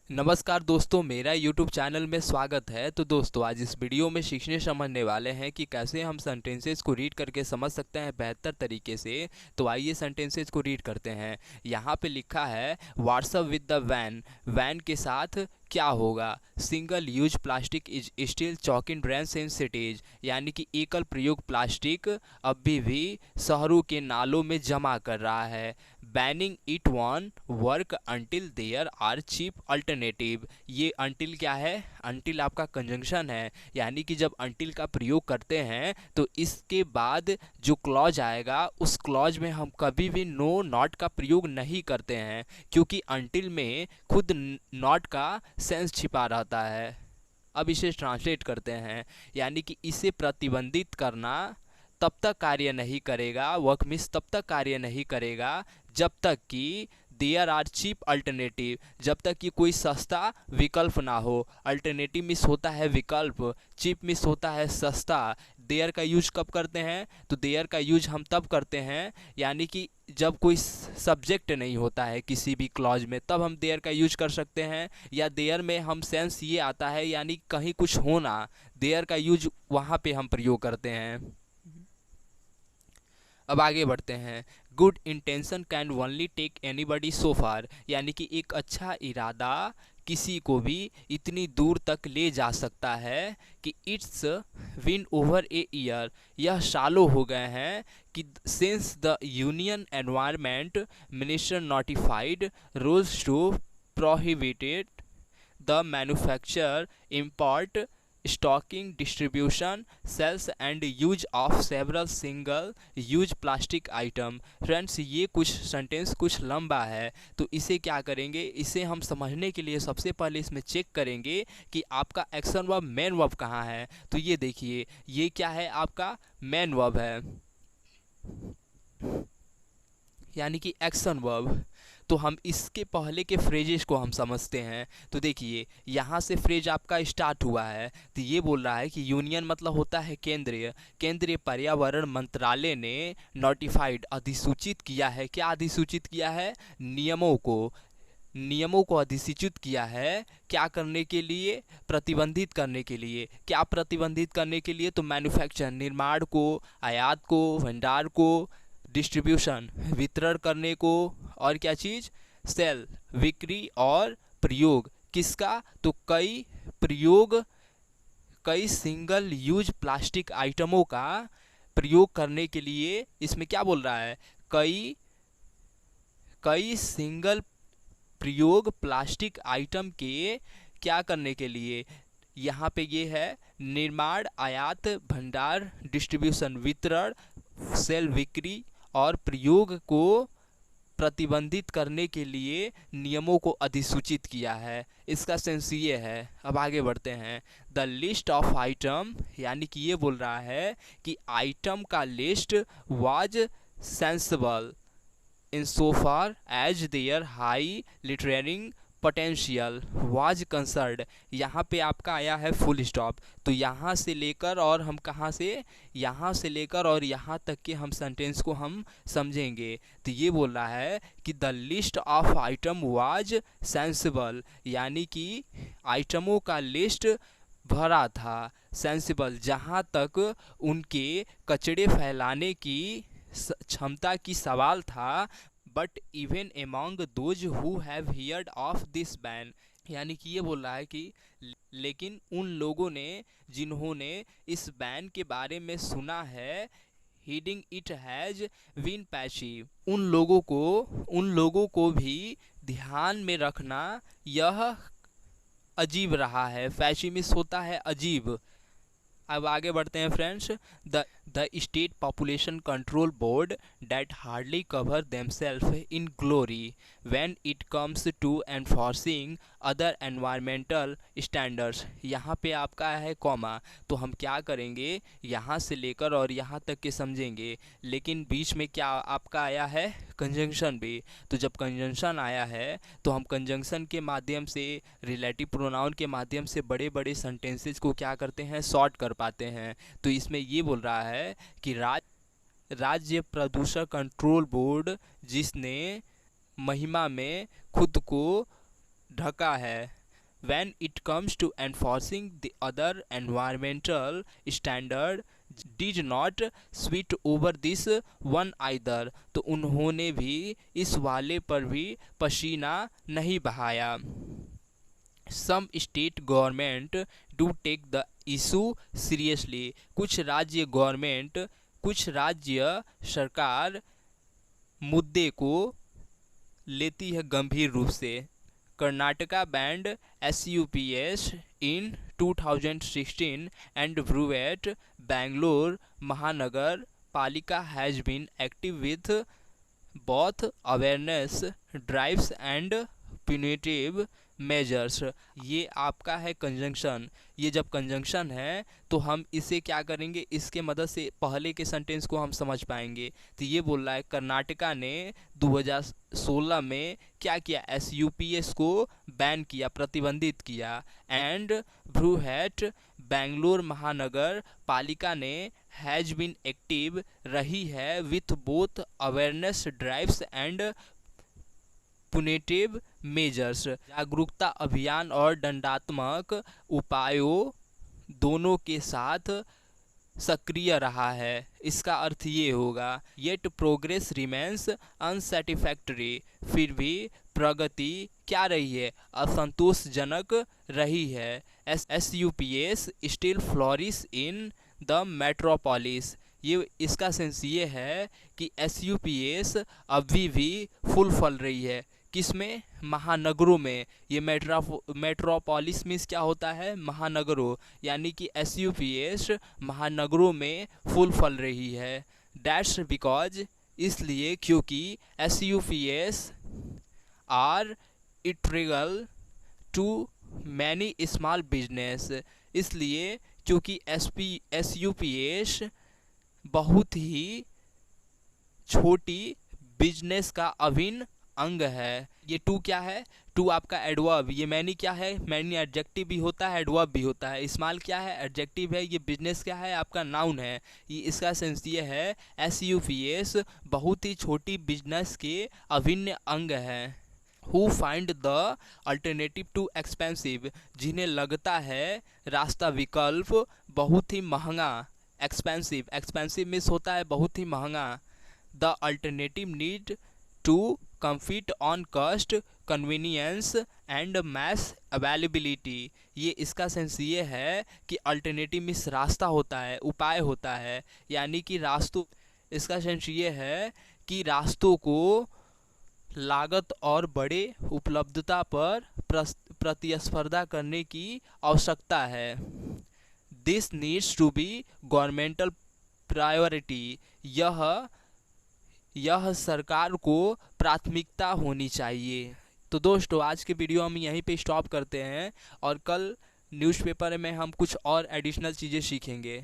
नमस्कार दोस्तों, मेरा YouTube चैनल में स्वागत है। तो दोस्तों, आज इस वीडियो में सीखने समझने वाले हैं कि कैसे हम सेंटेंसेस को रीड करके समझ सकते हैं बेहतर तरीके से। तो आइए सेंटेंसेस को रीड करते हैं। यहाँ पे लिखा है what's up with the van. Van के साथ क्या होगा? Single use plastic is still choke in drains in cities, यानी कि एकल प्रयोग प्लास्टिक अभी भी शहरों के नालों में जमा कर रहा है। Banning it won work until there are cheap alternative. ये अंटिल क्या है? अंटिल आपका कंजंक्शन है, यानी कि जब अंटिल का प्रयोग करते हैं तो इसके बाद जो क्लॉज आएगा उस क्लॉज में हम कभी भी नो नॉट का प्रयोग नहीं करते हैं, क्योंकि अंटिल में खुद नॉट का सेंस छिपा रहता है। अब इसे ट्रांसलेट करते हैं, यानी कि इसे प्रतिबंधित करना तब तक कार्य नहीं करेगा, वर्क मिस तब तक कार्य नहीं करेगा जब तक कि देयर आर चीप अल्टरनेटिव, जब तक कि कोई सस्ता विकल्प ना हो। अल्टरनेटिव मिस होता है विकल्प, चीप मिस होता है सस्ता। देयर का यूज कब करते हैं? तो देयर का यूज हम तब करते हैं, यानी कि जब कोई सब्जेक्ट नहीं होता है किसी भी क्लॉज में, तब हम देयर का यूज कर सकते हैं। या देयर में हम सेंस ये आता है, यानी कहीं कुछ होना, देयर का यूज वहाँ पे हम प्रयोग करते हैं। अब आगे बढ़ते हैं। Good intention can only take anybody so far, यानी कि एक अच्छा इरादा किसी को भी इतनी दूर तक ले जा सकता है कि it's win over a year, यह सालों हो गए हैं कि since the union environment minister notified rules to prohibited the manufacture import stocking distribution sales and use of several single use plastic item. Friends, ये कुछ सेंटेंस कुछ लंबा है, तो इसे क्या करेंगे, इसे हम समझने के लिए सबसे पहले इसमें चेक करेंगे कि आपका एक्शन वर्ब मेन वर्ब कहाँ है। तो ये देखिए, ये क्या है? आपका मेन वर्ब है, यानी कि एक्शन वर्ब। तो हम इसके पहले के फ्रेजेस को हम समझते हैं। तो देखिए, यहाँ से फ्रेज आपका स्टार्ट हुआ है, तो ये बोल रहा है कि यूनियन मतलब होता है केंद्रीय। केंद्रीय पर्यावरण मंत्रालय ने नोटिफाइड अधिसूचित किया है। क्या अधिसूचित किया है? नियमों को अधिसूचित किया है। क्या करने के लिए? प्रतिबंधित करने के लिए। क्या प्रतिबंधित करने के लिए? तो मैन्युफैक्चर निर्माण को, आयात को, भंडार को, डिस्ट्रीब्यूशन वितरण करने को, और क्या चीज़? सेल बिक्री, और प्रयोग किसका? तो कई सिंगल यूज प्लास्टिक आइटमों का प्रयोग करने के लिए। इसमें क्या बोल रहा है? कई कई सिंगल प्रयोग प्लास्टिक आइटम के क्या करने के लिए? यहाँ पे ये है निर्माण, आयात, भंडार, डिस्ट्रीब्यूशन वितरण, सेल बिक्री और प्रयोग को प्रतिबंधित करने के लिए नियमों को अधिसूचित किया है। इसका सेंस ये है। अब आगे बढ़ते हैं। द लिस्ट ऑफ आइटम, यानी कि ये बोल रहा है कि आइटम का list was sensible in so far as their high literary potential was concerned। यहाँ पे आपका आया है फुल स्टॉप। तो यहाँ से लेकर और हम कहाँ से, यहाँ से लेकर और यहाँ तक के हम सेंटेंस को हम समझेंगे। तो ये बोल रहा है कि the list of item was sensible, यानी कि आइटमों का लिस्ट भरा था। सेंसिबल, जहाँ तक उनके कचड़े फैलाने की क्षमता की सवाल था। But even among those who have heard of this ban, यानी कि ये बोल रहा है कि लेकिन उन लोगों ने जिन्होंने इस बैन के बारे में सुना है, heeding it has been patchy, उन लोगों को भी ध्यान में रखना यह अजीब रहा है। पैची मिस होता है अजीब। अब आगे बढ़ते हैं friends. The state population control board that hardly cover themselves in glory when it comes to enforcing other environmental standards. यहाँ पे आपका है कॉमा, तो हम क्या करेंगे, यहाँ से लेकर और यहाँ तक के समझेंगे, लेकिन बीच में क्या आपका आया है? कंजंक्शन भी। तो जब कंजंक्शन आया है तो हम कंजंक्शन के माध्यम से, रिलेटिव प्रोनाउन के माध्यम से बड़े बड़े सेंटेंसेस को क्या करते हैं? शॉर्ट कर पाते हैं। तो इसमें ये बोल रहा है कि राज्य प्रदूषण कंट्रोल बोर्ड, जिसने महिमा में खुद को ढका है। When it comes to enforcing the other environmental standard did not sweat over this one either। तो उन्होंने भी इस वाले पर भी पसीना नहीं बहाया। Some state government do take the issue seriously। कुछ राज्य सरकार मुद्दे को लेती है गंभीर रूप से। Karnataka band SUPS in 2016 and Brewet Bangalore Mahanagar Palika has been active with both awareness drives and punitive measures. ये आपका है कंजंक्शन। ये जब कंजंक्शन है तो हम इसे क्या करेंगे, इसके मदद से पहले के सेंटेंस को हम समझ पाएंगे। तो ये बोल रहा है कर्नाटका ने 2016 में क्या किया, SUPS को बैन किया, प्रतिबंधित किया। एंड ब्रूहेट बेंगलोर महानगर पालिका ने हैज बीन एक्टिव रही है with both awareness drives and punitive measures. जागरूकता अभियान और दंडात्मक उपायों दोनों के साथ सक्रिय रहा है। इसका अर्थ ये होगा, येट प्रोग्रेस रिमेन्स अनसेटिस्फैक्टरी। फिर भी प्रगति क्या रही है, असंतोषजनक रही है। SUPS still flourish in the metropolis. ये इसका सेंस ये है कि SUPS अभी भी फुल फल रही है। किसमें, महानगरों में। ये मेट्रोपोलिस मीन्स क्या होता है, महानगरों, यानी कि SUPS महानगरों में फुल फल रही है। दैट्स बिकॉज, इसलिए क्योंकि SUPS are integral to many small business. इसलिए क्योंकि SUPS बहुत ही छोटी बिजनेस का अभिन्न अंग है। ये टू क्या है, टू आपका एडवर्ब। ये मैनी क्या है, मैनी एडजेक्टिव भी होता है, एडवर्ब भी होता है। स्मॉल क्या है, एडजेक्टिव है। ये बिजनेस क्या है, आपका नाउन है। ये इसका सेंस ये है, SUPS बहुत ही छोटी बिजनेस के अभिन्न अंग है। Who find the alternative too expensive, जिन्हें लगता है रास्ता विकल्प बहुत ही महंगा। एक्सपेंसिव मीन्स होता है बहुत ही महंगा। The alternative need to compete on cost, convenience and mass availability। ये इसका सेंस ये है कि अल्टरनेटिव मीन्स रास्ता होता है, उपाय होता है, यानी कि रास्तों। इसका सेंस ये है कि रास्तों को लागत और बड़े उपलब्धता पर प्रतिस्पर्धा करने की आवश्यकता है। This needs to be governmental priority. यह सरकार को प्राथमिकता होनी चाहिए। तो दोस्तों, आज के वीडियो हम यहीं पे स्टॉप करते हैं और कल न्यूज़पेपर में हम कुछ और एडिशनल चीज़ें सीखेंगे।